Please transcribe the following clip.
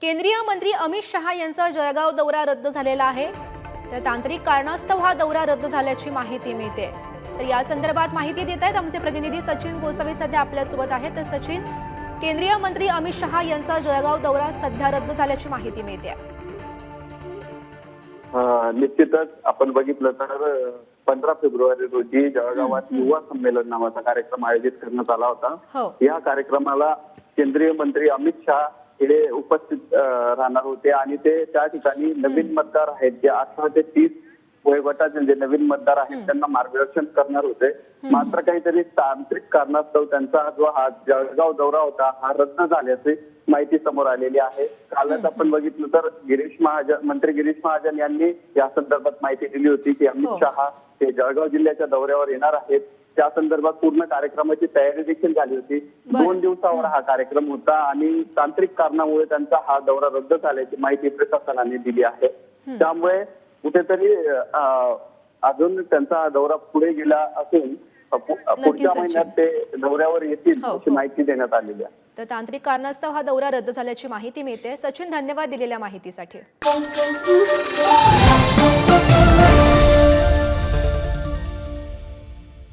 केंद्रीय मंत्री अमित शहा यांचा जळगाव दौरा रद्द झालेला आहे। तर तांत्रिक कारणास्तव हा दौरा रद्द झाल्याची माहिती मिळते। तर या संदर्भात माहिती देत आहेत आमचे प्रतिनिधी सचिन गोसावी सध्या आपल्या सोबत आहेत। तर सचिन, केंद्रीय मंत्री अमित शहा यांचा जळगाव दौरा सध्या रद्द झाल्याची माहिती मिळते। निश्चितच आपण बघितलं तर 15 फेब्रुवारी रोजी जळगावात युवा संमेलन नावाचा कार्यक्रम आयोजित करण्यात आला होता। या कार्यक्रमाला केंद्रीय मंत्री अमित शहा हे उपस्थित राहणार होते आणि ते त्या ठिकाणी नवीन मतदार आहेत जे 18 ते 30 वयोगटाचे जे नवीन मतदार आहेत त्यांना मार्गदर्शन करणार होते। मात्र काहीतरी तांत्रिक कारणास्तव त्यांचा जो हा जळगाव दौरा होता हा रद्द झाल्याची माहिती समोर आलेली आहे। कालच आपण बघितलं तर मंत्री गिरीश महाजन यांनी या संदर्भात माहिती दिली होती की अमित शहा हे जळगाव जिल्ह्याच्या दौऱ्यावर येणार आहेत। त्या संदर्भात पूर्ण कार्यक्रमाची तयारी देखील झाली होती। 2 दिवसावर हा कार्यक्रम होता आणि तांत्रिक कारणामुळे त्यांचा हा दौरा रद्द झाल्याची माहिती प्रशासनाने दिली आहे। त्यामुळे कुठेतरी अजून त्यांचा दौरा पुढे गेला असून पुढच्या महिन्यात ते दौऱ्यावर येतील अशी माहिती देण्यात आलेली आहे। तर तांत्रिक कारणास्तव हा दौरा रद्द झाल्याची माहिती मिळते। सचिन, धन्यवाद दिलेल्या माहितीसाठी।